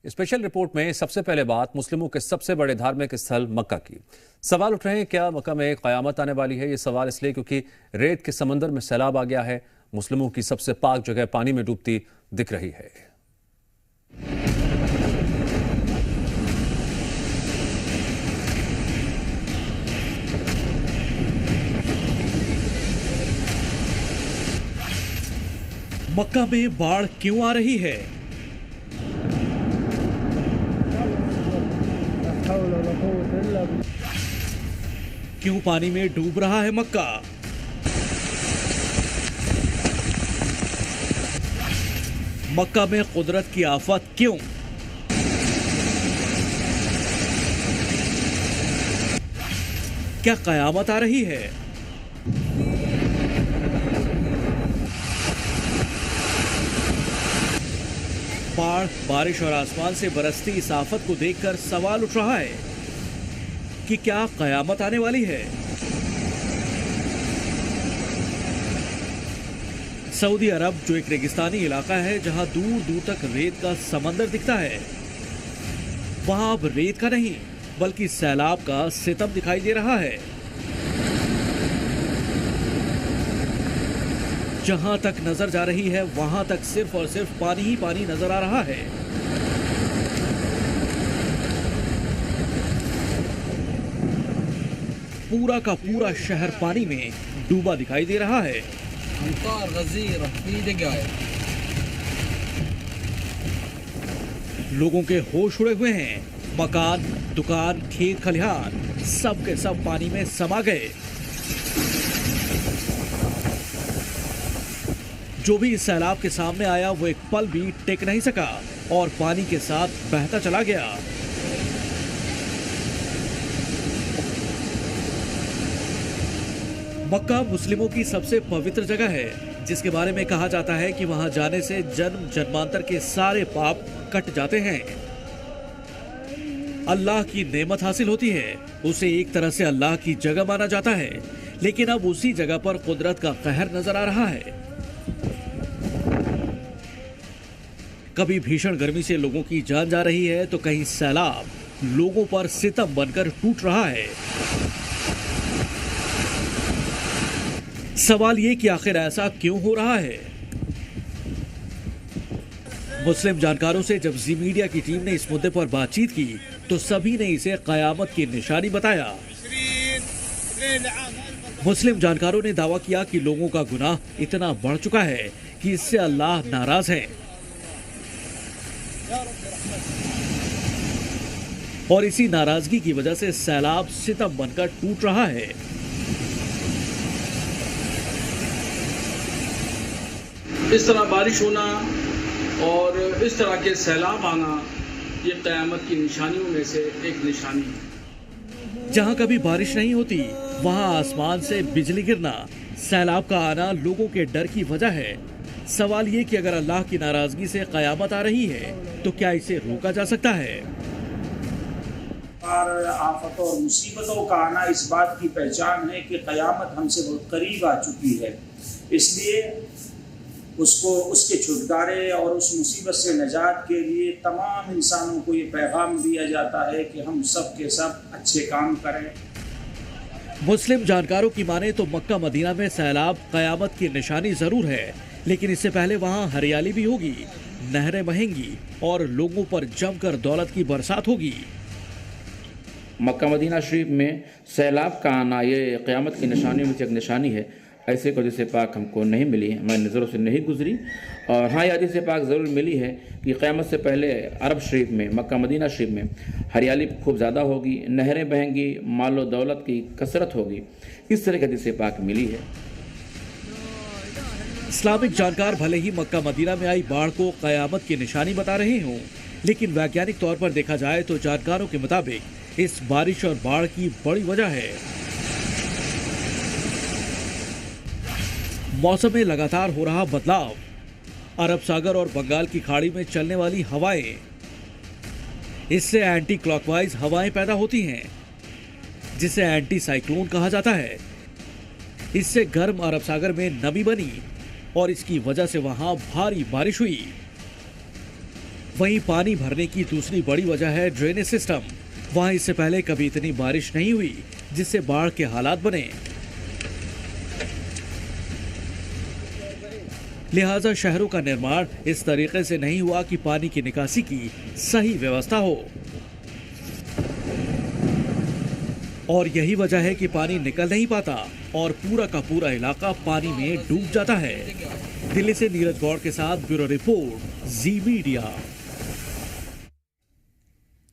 Special report में सबसे पहले बात मुस्लिमों के सबसे बड़े धार्मिक स्थल मक्का की। सवाल उठ रहे हैं, क्या मक्का में क़यामत आने वाली है? ये सवाल इसलिए क्योंकि रेत के समंदर में सैलाब आ गया है। मुस्लिमों की सबसे पाक जगह पानी में डूबती दिख रही है। मक्का में बाढ़ क्यों आ रही है? क्यों पानी में डूब रहा है मक्का? मक्का में कुदरत की आफत क्यों? क्या कयामत आ रही है? बाढ़, बारिश और आसमान से बरसती इस आफत को देखकर सवाल उठ रहा है कि क्या कयामत आने वाली है? सऊदी अरब जो एक रेगिस्तानी इलाका है जहां दूर दूर तक रेत का समंदर दिखता है, वहां अब रेत का नहीं बल्कि सैलाब का सितम दिखाई दे रहा है। जहां तक नजर जा रही है वहां तक सिर्फ और सिर्फ पानी ही पानी नजर आ रहा है। पूरा का पूरा शहर पानी में डूबा दिखाई दे रहा है। लोगों के होश उड़े हुए हैं। मकान, दुकान, खेत खलिहान सब के सब पानी में समा गए। जो भी इस सैलाब के सामने आया वो एक पल भी टिक नहीं सका और पानी के साथ बहता चला गया। मक्का मुस्लिमों की सबसे पवित्र जगह है, जिसके बारे में कहा जाता है कि वहां जाने से जन्म जन्मांतर के सारे पाप कट जाते हैं। अल्लाह की नेमत हासिल होती है। उसे एक तरह से अल्लाह की जगह माना जाता है, लेकिन अब उसी जगह पर कुदरत का कहर नजर आ रहा है। कभी भीषण गर्मी से लोगों की जान जा रही है तो कहीं सैलाब लोगों पर सितम बनकर टूट रहा है। सवाल ये कि आखिर ऐसा क्यों हो रहा है? मुस्लिम जानकारों से जब जी मीडिया की टीम ने इस मुद्दे पर बातचीत की तो सभी ने इसे कयामत की निशानी बताया। मुस्लिम जानकारों ने दावा किया कि लोगों का गुनाह इतना बढ़ चुका है कि इससे अल्लाह नाराज है और इसी नाराजगी की वजह से सैलाब सितम बनकर टूट रहा है। इस तरह बारिश होना और इस तरह के सैलाब आना ये क़यामत की निशानियों में से एक निशानी है। जहां कभी बारिश नहीं होती वहां आसमान से बिजली गिरना, सैलाब का आना लोगों के डर की वजह है। सवाल ये कि अगर अल्लाह की नाराजगी से क़यामत आ रही है तो क्या इसे रोका जा सकता है? और आफतों और मुसीबतों का आना इस बात की पहचान है कि क़यामत हमसे बहुत करीब आ चुकी है। इसलिए उसको, उसके छुटकारे और उस मुसीबत से निजात के लिए तमाम इंसानों को ये पैगाम दिया जाता है कि हम सब के सब अच्छे काम करें। मुस्लिम जानकारों की माने तो मक्का मदीना में सैलाब क़यामत की निशानी जरूर है, लेकिन इससे पहले वहाँ हरियाली भी होगी, नहरें बहेंगी और लोगों पर जमकर दौलत की बरसात होगी। मक्का मदीना शरीफ में सैलाब का आना ये क़यामत की निशानियों में से एक निशानी है। ऐसे को हदीस पाक हमको नहीं मिली, हमारी नज़रों से नहीं गुजरी। और हाँ, ये हदीस पाक ज़रूर मिली है कि क़यामत से पहले अरब शरीफ में, मक्का मदीना शरीफ में हरियाली खूब ज़्यादा होगी, नहरें बहेंगी, मालो दौलत की कसरत होगी। इस तरह की हदीस पाक मिली है। इस्लामिक जानकार भले ही मक्का मदीना में आई बाढ़ को क़यामत की निशानी बता रहे हों, लेकिन वैज्ञानिक तौर पर देखा जाए तो जानकारों के मुताबिक इस बारिश और बाढ़ की बड़ी वजह है मौसम में लगातार हो रहा बदलाव। अरब सागर और बंगाल की खाड़ी में चलने वाली हवाएं, इससे एंटी क्लॉकवाइज हवाएं पैदा होती हैं, जिसे एंटी साइक्लोन कहा जाता है। इससे गर्म अरब सागर में नमी बनी और इसकी वजह से वहां भारी बारिश हुई। वहीं पानी भरने की दूसरी बड़ी वजह है ड्रेनेज सिस्टम। वहां इससे पहले कभी इतनी बारिश नहीं हुई जिससे बाढ़ के हालात बने। लिहाजा शहरों का निर्माण इस तरीके से नहीं हुआ कि पानी की निकासी की सही व्यवस्था हो। और यही वजह है कि पानी निकल नहीं पाता और पूरा का पूरा इलाका पानी में डूब जाता है। दिल्ली से नीरज गौड़ के साथ ब्यूरो रिपोर्ट, जी मीडिया।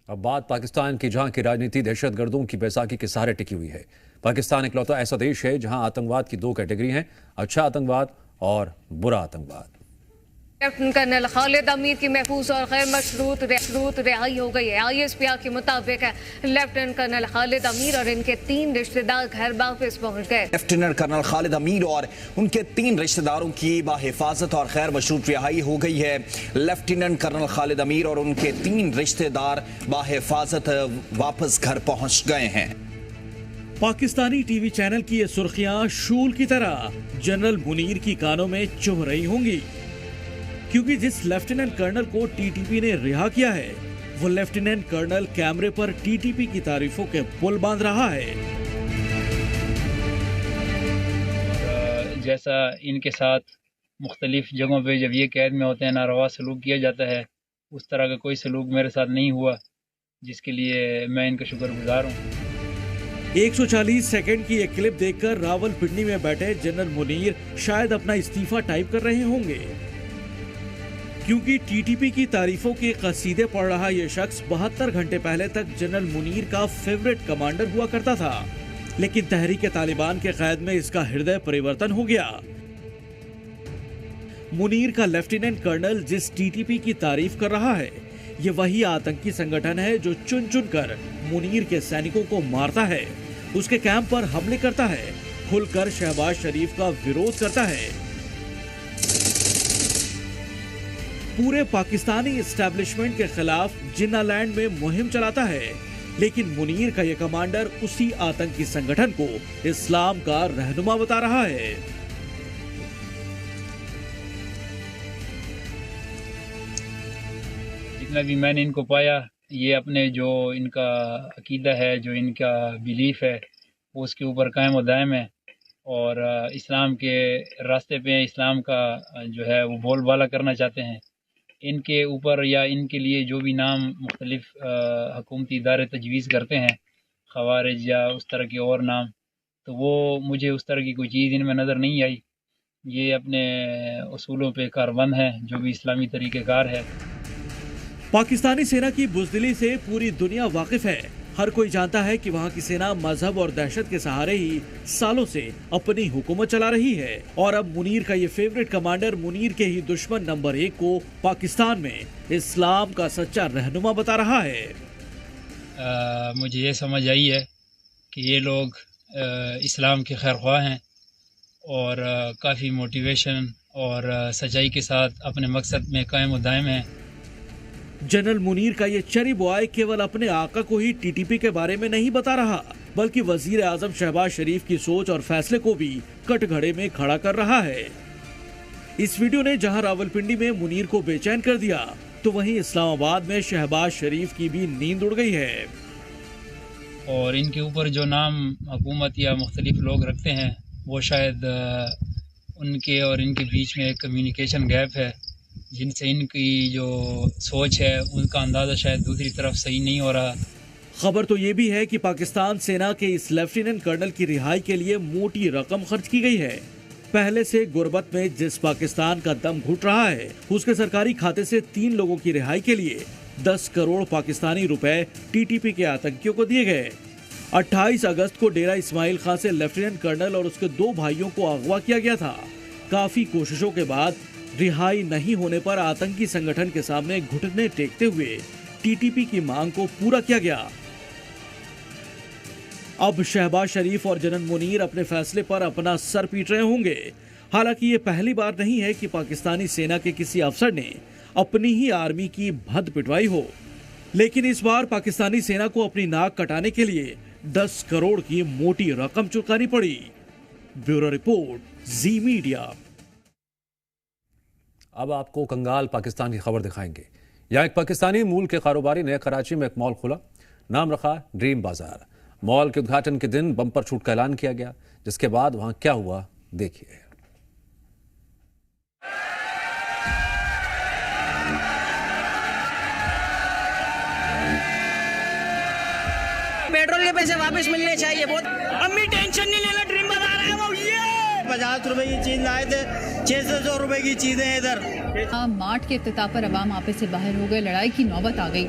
अब बात पाकिस्तान की, जहां की राजनीति दहशतगर्दों की बैसाखी के सहारे टिकी हुई है। पाकिस्तान इकलौता ऐसा देश है जहां आतंकवाद की दो कैटेगरी हैं, अच्छा आतंकवाद और बुरा आतंकवाद। लेफ्टिनेंट कर्नल खालिद अमीर की महफूज और गैर मशरूत रिहाई हो गई है। ISPR के मुताबिक लेफ्टिनेंट कर्नल खालिद अमीर और इनके 3 रिश्तेदार घर वापस पहुंच गए। लेफ्टिनेंट कर्नल खालिद अमीर और उनके 3 रिश्तेदारों की बाहिफाजत और गैर मशरूत रिहाई हो गई है। लेफ्टिनेंट कर्नल खालिद अमीर और उनके 3 रिश्तेदार बाहिफाजत वापस घर पहुंच गए हैं। पाकिस्तानी टीवी चैनल की ये सुर्खियां शूल की तरह जनरल मुनीर की कानों में चुभ रही होंगी, क्योंकि जिस लेफ्टिनेंट कर्नल को टीटीपी ने रिहा किया है वो लेफ्टिनेंट कर्नल कैमरे पर टीटीपी की तारीफों के पुल बांध रहा है। जैसा इनके साथ मुख्तलिफ जगहों पे जब ये कैद में होते हैं नारवा सलूक किया जाता है, उस तरह का कोई सलूक मेरे साथ नहीं हुआ, जिसके लिए मैं इनका शुक्रगुजार हूँ। 140 सेकंड की एक क्लिप देखकर रावलपिंडी में बैठे जनरल मुनीर शायद अपना इस्तीफा टाइप कर रहे होंगे, क्योंकि टीटीपी की तारीफों के कसीदे पढ़ रहा यह शख्स 72 घंटे पहले तक जनरल मुनीर का फेवरेट कमांडर हुआ करता था। लेकिन तहरीक तालिबान के कैद में इसका हृदय परिवर्तन हो गया। मुनीर का लेफ्टिनेंट कर्नल जिस टीटीपी की तारीफ कर रहा है, ये वही आतंकी संगठन है जो चुन चुन कर मुनीर के सैनिकों को मारता है, उसके कैंप पर हमले करता है, खुलकर शहबाज शरीफ का विरोध करता है, पूरे पाकिस्तानी एस्टेब्लिशमेंट के खिलाफ जिन्नालैंड में मुहिम चलाता है। लेकिन मुनीर का यह कमांडर उसी आतंकी संगठन को इस्लाम का रहनुमा बता रहा है। जितना भी मैंने इनको पाया, ये अपने जो इनका अकीदा है, जो इनका बिलीफ है, वो उसके ऊपर कायम और दायम है और इस्लाम के रास्ते पे इस्लाम का जो है वो बोलबाला करना चाहते हैं। इनके ऊपर या इनके लिए जो भी नाम मुख्तलिफ हुकूमती इदारे तजवीज़ करते हैं, खवारिज या उस तरह के और नाम, तो वो मुझे उस तरह की कोई चीज़ इनमें नज़र नहीं आई। ये अपने उसूलों पे कारबंद हैं, जो भी इस्लामी तरीक़ेकार है। पाकिस्तानी सेना की बुज़दिली से पूरी दुनिया वाकिफ है। हर कोई जानता है कि वहाँ की सेना मजहब और दहशत के सहारे ही सालों से अपनी हुकूमत चला रही है। और अब मुनीर का ये फेवरेट कमांडर मुनीर के ही दुश्मन नंबर 1 को पाकिस्तान में इस्लाम का सच्चा रहनुमा बता रहा है। मुझे ये समझ आई है कि ये लोग इस्लाम के खैरख्वाह हैं और काफ़ी मोटिवेशन और सच्चाई के साथ अपने मकसद में कायम और दायम हैं। जनरल मुनीर का ये चरी बॉय केवल अपने आका को ही टीटीपी के बारे में नहीं बता रहा, बल्कि वजीर आजम शहबाज शरीफ की सोच और फैसले को भी कटघरे में खड़ा कर रहा है। इस वीडियो ने जहां रावलपिंडी में मुनीर को बेचैन कर दिया, तो वहीं इस्लामाबाद में शहबाज शरीफ की भी नींद उड़ गई है। और इनके ऊपर जो नाम हुकूमत या मुख्तलिफ लोग रखते हैं, वो शायद उनके और इनके बीच में एक कम्युनिकेशन गैप है, जिनसे इनकी जो सोच है उनका अंदाज़ा शायद दूसरी तरफ सही नहीं हो रहा। खबर तो ये भी है कि पाकिस्तान सेना के इस लेफ्टिनेंट कर्नल की रिहाई के लिए मोटी रकम खर्च की गई है। पहले से गुर्बत में जिस पाकिस्तान का दम घुट रहा है, उसके सरकारी खाते से 3 लोगों की रिहाई के लिए 10 करोड़ पाकिस्तानी रुपए टीटीपी के आतंकियों को दिए गए। 28 अगस्त को डेरा इस्माइल खां से लेफ्टिनेंट कर्नल और उसके 2 भाइयों को अगवा किया गया था। काफी कोशिशों के बाद रिहाई नहीं होने पर आतंकी संगठन के सामने घुटने टेकते हुए टीटीपी की मांग को पूरा किया गया। अब शहबाज शरीफ और जनरल मुनीर अपने फैसले पर अपना सर पीट रहे होंगे। हालांकि ये पहली बार नहीं है कि पाकिस्तानी सेना के किसी अफसर ने अपनी ही आर्मी की भद पिटवाई हो, लेकिन इस बार पाकिस्तानी सेना को अपनी नाक कटाने के लिए 10 करोड़ की मोटी रकम चुकानी पड़ी। ब्यूरो रिपोर्ट, जी मीडिया। अब आपको कंगाल पाकिस्तान की खबर दिखाएंगे। यहाँ एक पाकिस्तानी मूल के कारोबारी ने कराची में एक मॉल खोला, नाम रखा ड्रीम बाजार। मॉल के उद्घाटन के दिन बम्पर छूट का ऐलान किया गया, जिसके बाद वहां क्या हुआ देखिए। पेट्रोल के पैसे वापस मिलने चाहिए। बहुत अम्मी टेंशन नहीं लेना, ड्रीम बाजार है वो। ये 50 रुपए की चीज लाए थे, 600 रुपए की चीजें इधर। मार्ट के इफ्तिताह पर अवाम आपस से बाहर हो गए, लड़ाई की नौबत आ गई।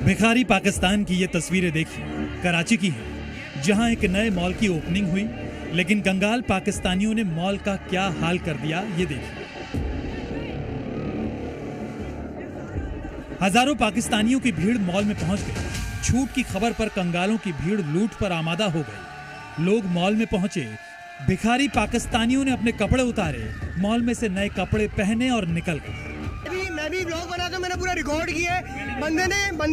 भिखारी पाकिस्तान की ये तस्वीरें देखिए, कराची की हैं, जहां एक नए मॉल की ओपनिंग हुई, लेकिन कंगाल पाकिस्तानियों ने मॉल का क्या हाल कर दिया ये देखिए। हजारों पाकिस्तानियों की भीड़ मॉल में पहुंच गई। छूट की खबर पर कंगालों की भीड़ लूट पर आमादा हो गई। लोग मॉल में पहुंचे, भिखारी पाकिस्तानियों ने अपने कपड़े उतारे, मॉल में से नए कपड़े पहने और निकल गए। मैं भी ब्लॉग बना था, मैंने पूरा रिकॉर्ड किया। बंदे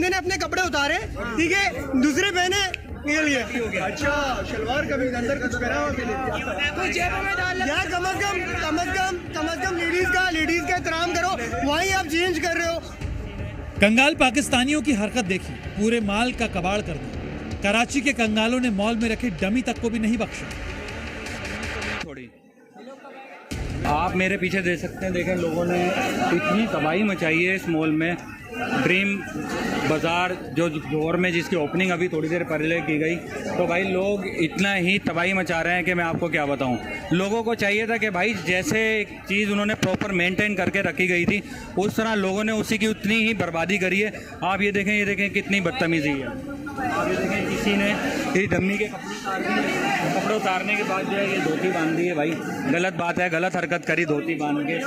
ने अपने कपड़े उतारे, ठीक है, दूसरे पहने निकल गए। अच्छा, शलवार कमीज अंदर कुछ पहना हुआ तो जेब में डाल यार। कम अज कम लेडीज का एहतराम करो, वहीं आप चेंज कर रहे हो। कंगाल पाकिस्तानियों की हरकत देखी, पूरे माल का कबाड़ कर दिया। कराची के कंगालों ने मॉल में रखे डमी तक को भी नहीं बख्शा। आप मेरे पीछे देख सकते हैं, देखें लोगों ने इतनी तबाही मचाई है इस मॉल में। ड्रीम बाज़ार जो दौर में जिसकी ओपनिंग अभी थोड़ी देर पहले की गई, तो भाई लोग इतना ही तबाही मचा रहे हैं कि मैं आपको क्या बताऊं। लोगों को चाहिए था कि भाई जैसे एक चीज़ उन्होंने प्रॉपर मेंटेन करके रखी गई थी, उस तरह लोगों ने उसी की उतनी ही बर्बादी करी है। आप ये देखें कितनी बदतमीज़ी है। आप ये देखें, किसी ने ये डम्मी के कपड़े उतारने के बाद जो है ये धोती बांध दी है। भाई गलत बात है, गलत हरकत करी धोती बांध के।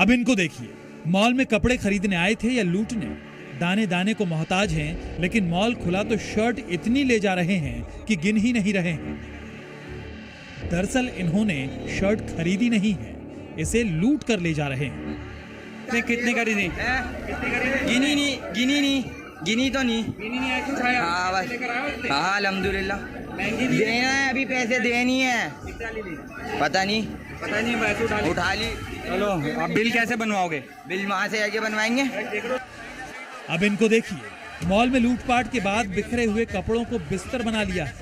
अब इनको देखिए, मॉल में कपड़े खरीदने आए थे या लूटने? दाने दाने को मोहताज हैं, लेकिन मॉल खुला तो शर्ट इतनी ले जा रहे हैं कि गिन ही नहीं रहे हैं। दरअसल इन्होंने शर्ट खरीदी नहीं है, इसे लूट कर ले जा रहे हैं। कितनी खरीदी? गिनी तो नहीं। हाँ भाई, हाँ अल्हम्दुलिल्लाह। देना है, अभी पैसे देनी है। पता नहीं उठा ली। चलो, आप बिल कैसे बनवाओगे? बिल वहाँ से आके बनवाएंगे। अब इनको देखिए, मॉल में लूटपाट के बाद बिखरे हुए कपड़ों को बिस्तर बना लिया है,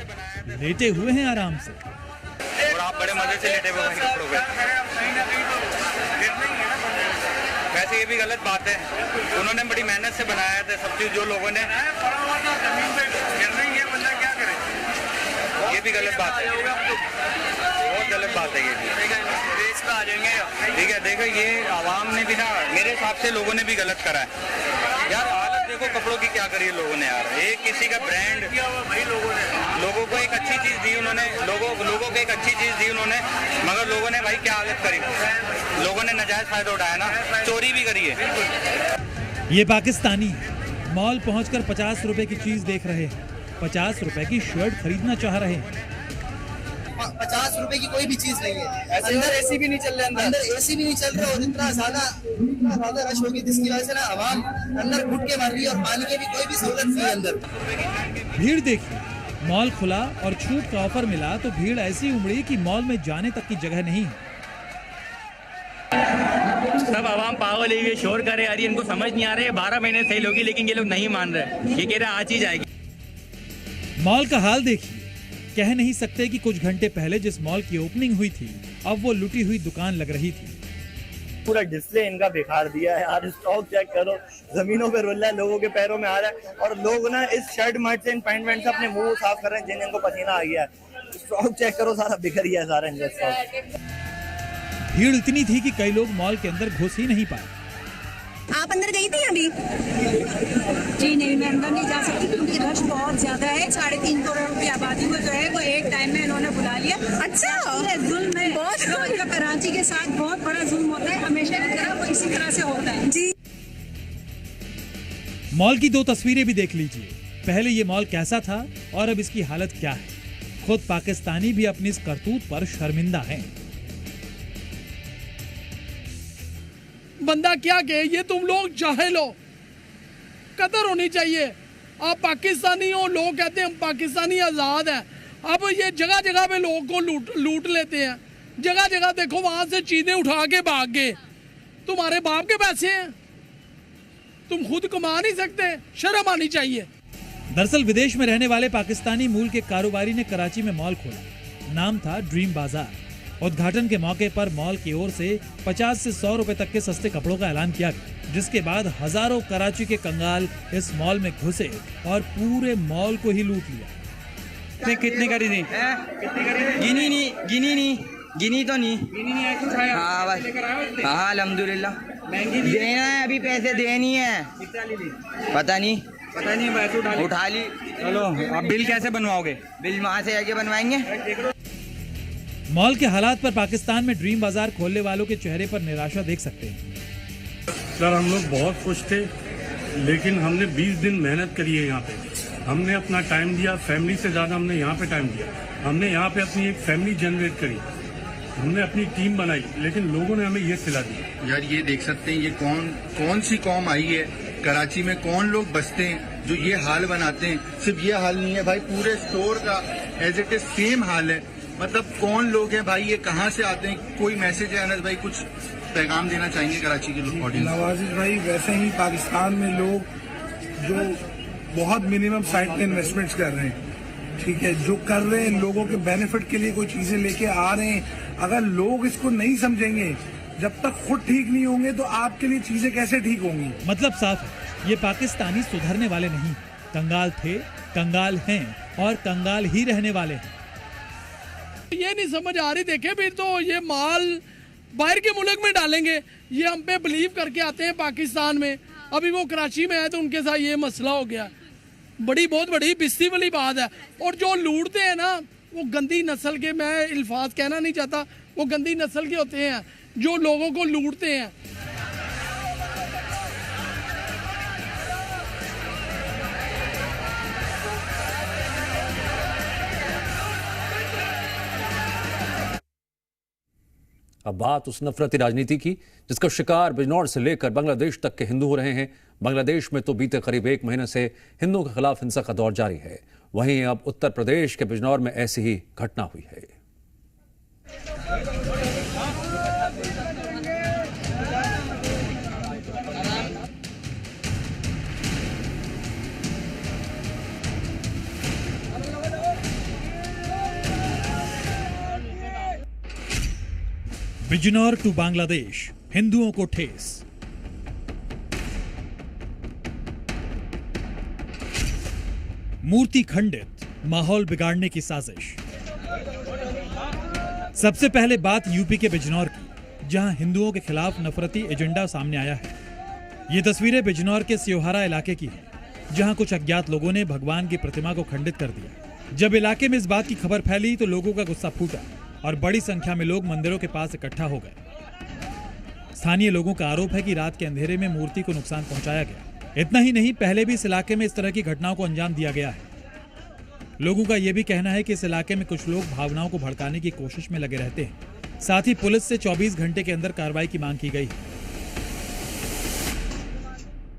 लेटे हुए हैं आराम से। और आप बड़े मजे से लेटे हुए कपड़ों पे। वैसे ये भी गलत बात है, उन्होंने बड़ी मेहनत से बनाया था सब चीज। जो लोगों ने ये भी गलत बात है, बहुत गलत बात है ये भी। ठीक है, देखो ये आवाम ने भी ना, मेरे हिसाब से लोगों ने भी गलत करा है यार। हालत देखो कपड़ों की क्या करी है लोगों ने यार। एक किसी का ब्रांड, लोगों को एक अच्छी चीज दी उन्होंने, लोगों को एक अच्छी चीज दी उन्होंने, मगर लोगों ने भाई क्या हालत करी। लोगों ने नाजायज फायदा उठाया ना, चोरी भी करी है। ये पाकिस्तानी मॉल पहुंचकर 50 रुपए की चीज देख रहे हैं, 50 रुपए की शर्ट खरीदना चाह रहे हैं। 50 रुपए की कोई भी चीज नहीं है। अंदर एसी भी नहीं चल रहा, अंदर एसी भी नहीं चल रहा, और इतना ज्यादा रश होगी जिसकी वजह से ना आवाम अंदर घुट के मर रही है, और पानी की भी कोई भी सहूलत नहीं है अंदर। भीड़ देखिए, मॉल खुला और छूट का ऑफर मिला तो भीड़ ऐसी उमड़ी कि मॉल में जाने तक की जगह नहीं है। सब आवाम पागल है, शोर करे यार, इनको समझ नहीं आ रहा है। 12 महीने सेल होगी लेकिन ये लोग नहीं मान रहे, ये कह रहे आज ही जाएगी। मॉल का हाल देखिए, कह नहीं सकते कि कुछ घंटे पहले जिस मॉल की ओपनिंग हुई थी, अब वो लुटी हुई दुकान लग रही थी। पूरा डिस्प्ले इनका बेकार दिया है यार। स्टॉक चेक करो, जमीनों पे रुल रहा है, लोगों के पैरों में आ रहा है, और लोग ना इस शर्ट मर्ट से, इन पैंट वैंट से अपने मुंह साफ कर रहे हैं जिनको पसीना आ गया है। स्टॉक चेक करो, सारा बिखर गया सारा इनका स्टॉक। भीड़ इतनी थी कि कई लोग मॉल के अंदर घुस ही नहीं पाए। आप अंदर गई थी अभी? जी नहीं, मैं अंदर नहीं जा सकती क्योंकि रश बहुत ज्यादा है। 3.5 करोड़ की आबादी को जो है वो एक टाइम में इन्होंने बुला लिया। अच्छा, जुल्म है बहुत। कराची के साथ बहुत बड़ा जुल्म होता है, हमेशा की तरह वो इसी तरह से होता है जी। मॉल की 2 तस्वीरें भी देख लीजिए, पहले ये मॉल कैसा था और अब इसकी हालत क्या है। खुद पाकिस्तानी भी अपनी इस करतूत पर शर्मिंदा हैं। बंदा क्या कहे, ये तुम लोग जाहिल हो, कदर होनी चाहिए। आप पाकिस्तानी हो, लोग कहते हैं हम पाकिस्तानी आज़ाद हैं। अब ये जगह जगह पे लोग को लूट लेते हैं। जगह जगह देखो वहाँ से चीज़ें उठा के भाग गए। तुम्हारे बाप के पैसे हैं, तुम खुद कमा नहीं सकते? शर्म आनी चाहिए। दरअसल विदेश में रहने वाले पाकिस्तानी मूल के कारोबारी ने कराची में मॉल खोला। नाम था ड्रीम बाजार। उद्घाटन के मौके पर मॉल की ओर से 50 से 100 रुपए तक के सस्ते कपड़ों का ऐलान किया गया, जिसके बाद हजारों कराची के कंगाल इस मॉल में घुसे और पूरे मॉल को ही लूट लिया। कितने करी थी? गिनी तो नहीं। हाँ बस, हाँ अल्हम्दुलिल्लाह। देना है, अभी पैसे देनी है। पता नहीं उठा ली। चलो अब बिल कैसे बनवाओगे? बिल वहाँ से आके बनवाएंगे। मॉल के हालात पर पाकिस्तान में ड्रीम बाजार खोलने वालों के चेहरे पर निराशा देख सकते हैं। सर हम लोग बहुत खुश थे, लेकिन हमने 20 दिन मेहनत करी है यहाँ पे। हमने अपना टाइम दिया, फैमिली से ज़्यादा हमने यहाँ पे टाइम दिया। हमने यहाँ पे अपनी एक फैमिली जनरेट करी, हमने अपनी टीम बनाई, लेकिन लोगों ने हमें ये सिला दी। यार ये देख सकते हैं, ये कौन सी कौम आई है कराची में, कौन लोग बसते हैं जो ये हाल बनाते हैं। सिर्फ ये हाल नहीं है भाई, पूरे स्टोर का एज इट इज सेम हाल है। मतलब कौन लोग हैं भाई, ये कहाँ से आते हैं? कोई मैसेज है अनस भाई, कुछ पैगाम देना चाहेंगे कराची के लोग? नवाजिश भाई, वैसे ही पाकिस्तान में लोग जो बहुत मिनिमम साइड पे इन्वेस्टमेंट्स कर रहे हैं, ठीक है, जो कर रहे हैं लोगों के बेनिफिट के लिए कोई चीजें लेके आ रहे हैं। अगर लोग इसको नहीं समझेंगे, जब तक खुद ठीक नहीं होंगे तो आपके लिए चीजें कैसे ठीक होंगी? मतलब साफ है, ये पाकिस्तानी सुधरने वाले नहीं, कंगाल थे, कंगाल हैं और कंगाल ही रहने वाले हैं। ये नहीं समझ आ रही, देखे फिर तो ये माल बाहर के मुल्क में डालेंगे, ये हम पे बिलीव करके आते हैं पाकिस्तान में। अभी वो कराची में है तो उनके साथ ये मसला हो गया। बहुत बड़ी बिस्ती वाली बात है। और जो लूटते हैं ना, वो गंदी नस्ल के, मैं अल्फाज कहना नहीं चाहता, वो गंदी नस्ल के होते हैं जो लोगों को लूटते हैं। अब बात उस नफरती राजनीति की जिसका शिकार बिजनौर से लेकर बांग्लादेश तक के हिंदू हो रहे हैं। बांग्लादेश में तो बीते करीब 1 महीने से हिंदुओं के खिलाफ हिंसा का दौर जारी है। वहीं अब उत्तर प्रदेश के बिजनौर में ऐसी ही घटना हुई है। बिजनौर टू बांग्लादेश, हिंदुओं को ठेस। मूर्ति खंडित, माहौल बिगाड़ने की साजिश। सबसे पहले बात यूपी के बिजनौर की, जहां हिंदुओं के खिलाफ नफरती एजेंडा सामने आया है। ये तस्वीरें बिजनौर के सियोहारा इलाके की हैं, जहां कुछ अज्ञात लोगों ने भगवान की प्रतिमा को खंडित कर दिया। जब इलाके में इस बात की खबर फैली तो लोगों का गुस्सा फूटा और बड़ी संख्या में लोग मंदिरों के पास इकट्ठा हो गए। स्थानीय लोगों का आरोप है कि रात के अंधेरे में मूर्ति को नुकसान पहुंचाया गया। इतना ही नहीं, पहले भी इस इलाके में इस तरह की घटनाओं को अंजाम दिया गया है। लोगों का यह भी कहना है कि इस इलाके में कुछ लोग भावनाओं को भड़काने की कोशिश में लगे रहते हैं। साथ ही पुलिस से 24 घंटे के अंदर कार्रवाई की मांग की गई है।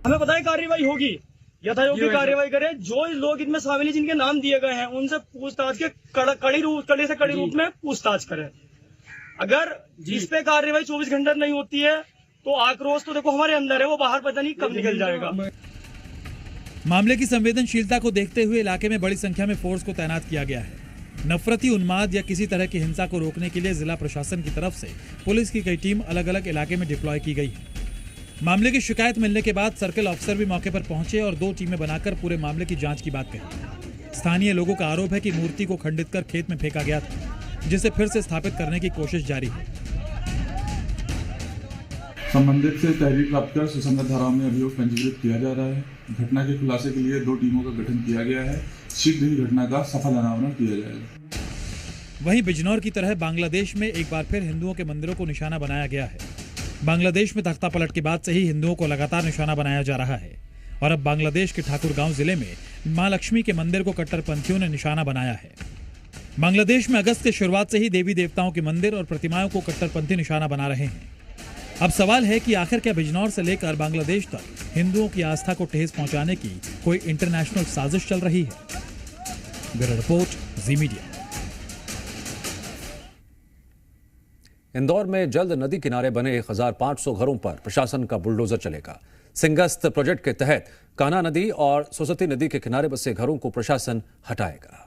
हमें पता है कार्रवाई होगी, यथायोग्य कार्रवाई करें। जो लोग इनमें शामिल हैं, जिनके नाम दिए गए हैं, उनसे पूछताछ के कड़ी रूप में पूछताछ करें। अगर इस पे कार्रवाई 24 घंटे नहीं होती है तो आक्रोश तो देखो हमारे अंदर है, वो बाहर पता नहीं कब निकल जाएगा। मामले की संवेदनशीलता को देखते हुए इलाके में बड़ी संख्या में फोर्स को तैनात किया गया है। नफरती उन्माद या किसी तरह की हिंसा को रोकने के लिए जिला प्रशासन की तरफ से पुलिस की कई टीम अलग अलग इलाके में डिप्लॉय की गई है। मामले की शिकायत मिलने के बाद सर्किल ऑफिसर भी मौके पर पहुंचे और 2 टीमें बनाकर पूरे मामले की जांच की बात कही। स्थानीय लोगों का आरोप है कि मूर्ति को खंडित कर खेत में फेंका गया था, जिसे फिर से स्थापित करने की कोशिश जारी है। संबंधित से तहरीर प्राप्त कर सुसंगत धाराओं में अभियोग पंजीकृत किया जा रहा है। घटना के खुलासे के लिए 2 टीमों का गठन किया गया है। शीघ्र ही घटना का सफल अनावरण किया जाएगा। वहीं बिजनौर की तरह बांग्लादेश में एक बार फिर हिंदुओं के मंदिरों को निशाना बनाया गया है। बांग्लादेश में तख्ता पलट के बाद से ही हिंदुओं को लगातार निशाना बनाया जा रहा है और अब बांग्लादेश के ठाकुरगांव जिले में मां लक्ष्मी के मंदिर को कट्टरपंथियों ने निशाना बनाया है। बांग्लादेश में अगस्त के शुरुआत से ही देवी देवताओं के मंदिर और प्रतिमाओं को कट्टरपंथी निशाना बना रहे हैं। अब सवाल है कि आखिर क्या बिजनौर से लेकर बांग्लादेश तक हिंदुओं की आस्था को ठेस पहुंचाने की कोई इंटरनेशनल साजिश चल रही है? ब्यूरो रिपोर्ट, जी मीडिया। इंदौर में जल्द नदी किनारे बने 1500 घरों पर प्रशासन का बुलडोजर चलेगा। सिंगस्त प्रोजेक्ट के तहत कान्हा नदी और सरस्वती नदी के किनारे बसे घरों को प्रशासन हटाएगा।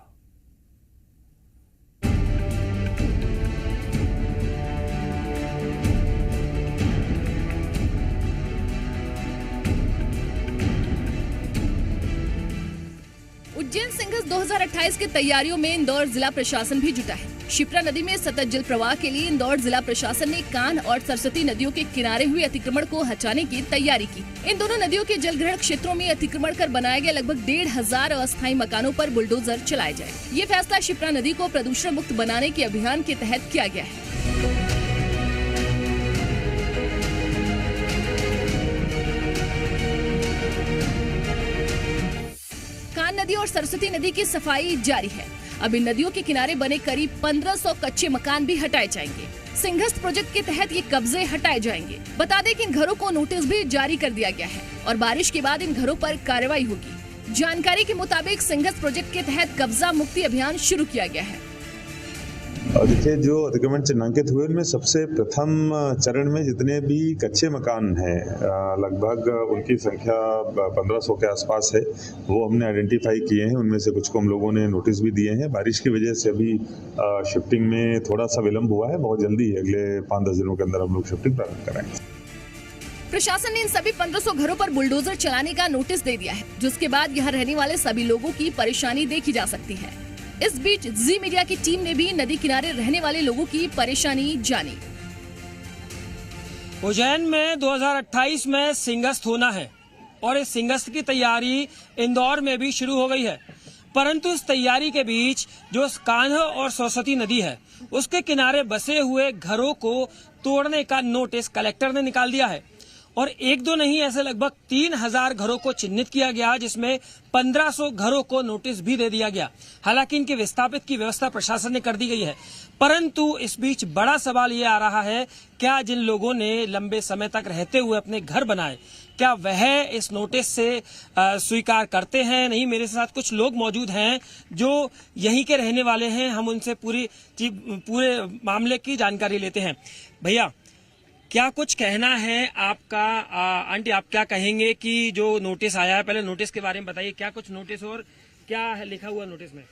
उज्जैन सिंगस्त 2028 की तैयारियों में इंदौर जिला प्रशासन भी जुटा है। शिप्रा नदी में सतत जल प्रवाह के लिए इंदौर जिला प्रशासन ने कान्ह और सरस्वती नदियों के किनारे हुए अतिक्रमण को हटाने की तैयारी की। इन दोनों नदियों के जलग्रहण क्षेत्रों में अतिक्रमण कर बनाए गए लगभग 1500 अस्थायी मकानों पर बुलडोजर चलाए जाए। ये फैसला शिप्रा नदी को प्रदूषण मुक्त बनाने के अभियान के तहत किया गया है। कान्ह नदी और सरस्वती नदी की सफाई जारी है। अब इन नदियों के किनारे बने करीब 1500 कच्चे मकान भी हटाए जाएंगे। सिंगस्त प्रोजेक्ट के तहत ये कब्जे हटाए जाएंगे। बता दें कि इन घरों को नोटिस भी जारी कर दिया गया है और बारिश के बाद इन घरों पर कार्रवाई होगी। जानकारी के मुताबिक सिंगस्त प्रोजेक्ट के तहत कब्जा मुक्ति अभियान शुरू किया गया है। देखिए, जो अतिक्रमण चिन्हांकित हुए उनमें सबसे प्रथम चरण में जितने भी कच्चे मकान हैं, लगभग उनकी संख्या 1500 के आसपास है, वो हमने आइडेंटिफाई किए हैं। उनमें से कुछ को हम लोगों ने नोटिस भी दिए हैं। बारिश की वजह से अभी शिफ्टिंग में थोड़ा सा विलम्ब हुआ है। बहुत जल्दी अगले 5-10 दिनों के अंदर हम लोग शिफ्टिंग प्रारंभ कराएंगे। प्रशासन ने इन सभी 1500 घरों पर बुलडोजर चलाने का नोटिस दे दिया है, जिसके बाद यहाँ रहने वाले सभी लोगों की परेशानी देखी जा सकती है। इस बीच जी मीडिया की टीम ने भी नदी किनारे रहने वाले लोगों की परेशानी जानी। उज्जैन में 2028 में सिंगस्त होना है और इस सिंगस्त की तैयारी इंदौर में भी शुरू हो गई है, परंतु इस तैयारी के बीच जो कान्ह और सरस्वती नदी है उसके किनारे बसे हुए घरों को तोड़ने का नोटिस कलेक्टर ने निकाल दिया है और एक दो नहीं, ऐसे लगभग 3000 घरों को चिन्हित किया गया, जिसमें 1500 घरों को नोटिस भी दे दिया गया। हालांकि इनके विस्थापित की व्यवस्था प्रशासन ने कर दी गई है, परंतु इस बीच बड़ा सवाल ये आ रहा है, क्या जिन लोगों ने लंबे समय तक रहते हुए अपने घर बनाए, क्या वह इस नोटिस से स्वीकार करते हैं? नहीं, मेरे साथ कुछ लोग मौजूद हैं जो यहीं के रहने वाले हैं। हम उनसे पूरे मामले की जानकारी लेते हैं। भैया, क्या कुछ कहना है आपका? आंटी, आप क्या कहेंगे कि जो नोटिस आया है, पहले नोटिस के बारे में बताइए, क्या कुछ नोटिस और क्या है लिखा हुआ नोटिस में?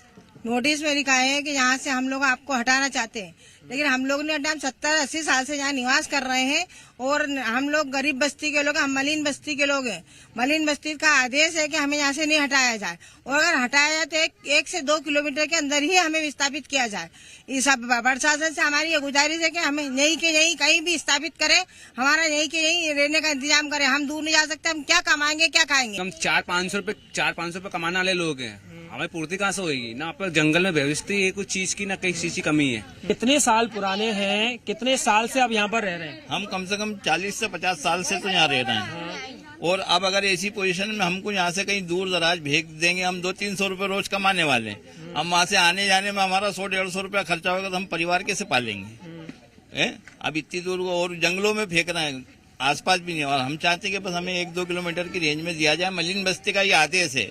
नोटिस में लिखा है कि यहाँ से हम लोग आपको हटाना चाहते हैं, लेकिन हम लोग ने 70-80 साल से यहाँ निवास कर रहे हैं और हम लोग गरीब बस्ती के लोग, हम मलिन बस्ती के लोग हैं। मलिन बस्ती का आदेश है कि हमें यहाँ से नहीं हटाया जाए और अगर हटाया जाए तो 1 से 2 किलोमीटर के अंदर ही हमें विस्थापित किया जाए। इस प्रशासन से हमारी ये गुजारिश है कि हमें नहीं के नहीं कहीं भी स्थापित करें, हमारा नहीं के नहीं रहने का इंतजाम करें। हम दूर नहीं जा सकते, हम क्या कमाएंगे, क्या खाएंगे? हम 400-500 रुपए कमाने वाले लोग हैं, हमें पूर्ति कहाँ से होगी? ना आप जंगल में व्यवस्था है कुछ चीज की, ना कहीं चीज की कमी है। कितने साल पुराने हैं, कितने साल से आप यहाँ पर रह रहे हैं? हम कम से कम 40 से 50 साल से तो यहाँ रह रहे हैं और अब अगर ऐसी पोजीशन में हमको यहाँ से कहीं दूर दराज भेज देंगे, हम 200-300 रुपए रोज कमाने वाले हैं। हम वहाँ से आने जाने में हमारा 100-150 रुपया खर्चा होगा, तो हम परिवार कैसे पालेंगे? अब इतनी दूर और जंगलों में फेंक रहे हैं, आसपास भी नहीं। और हम चाहते हैं कि बस हमें 1-2 किलोमीटर की रेंज में दिया जाए। मलिन बस्ती का ये आदेश है,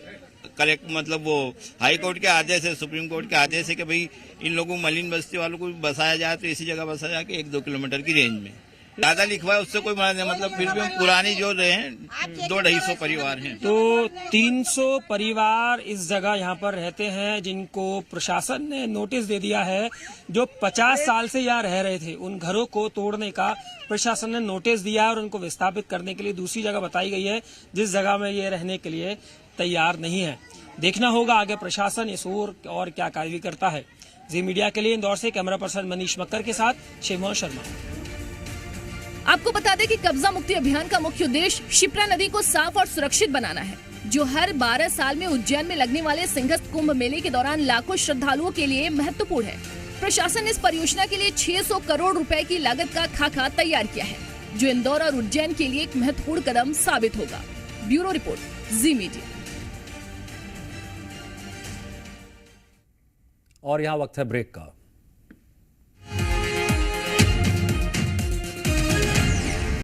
कलेक्ट मतलब वो हाई कोर्ट के आदेश है, सुप्रीम कोर्ट के आदेश है कि भाई इन लोगों मलिन बस्ती वालों को बसाया जाए तो इसी जगह बसाया जाए कि 1-2 किलोमीटर की रेंज में। ज्यादा लिखवा है उससे कोई मना नहीं, मतलब फिर भी हम पुरानी जो रहे हैं 200-250 परिवार हैं। तो 300 परिवार इस जगह यहाँ पर रहते हैं जिनको प्रशासन ने नोटिस दे दिया है। जो 50 साल से यहाँ रह रहे थे उन घरों को तोड़ने का प्रशासन ने नोटिस दिया और उनको विस्थापित करने के लिए दूसरी जगह बताई गई है, जिस जगह में ये रहने के लिए तैयार नहीं है। देखना होगा आगे प्रशासन इस ओर और क्या कार्रवाई करता है। जी मीडिया के लिए इंदौर से कैमरा पर्सन मनीष मक्कर के साथ शिवमोहन शर्मा। आपको बता दें कि कब्जा मुक्ति अभियान का मुख्य उद्देश्य शिप्रा नदी को साफ और सुरक्षित बनाना है, जो हर 12 साल में उज्जैन में लगने वाले सिंगस्त कुंभ मेले के दौरान लाखों श्रद्धालुओं के लिए महत्वपूर्ण है। प्रशासन ने इस परियोजना के लिए 600 करोड़ रुपए की लागत का खाका तैयार किया है, जो इंदौर और उज्जैन के लिए एक महत्वपूर्ण कदम साबित होगा। ब्यूरो रिपोर्ट, जी मीडिया। और यहाँ वक्त है ब्रेक का।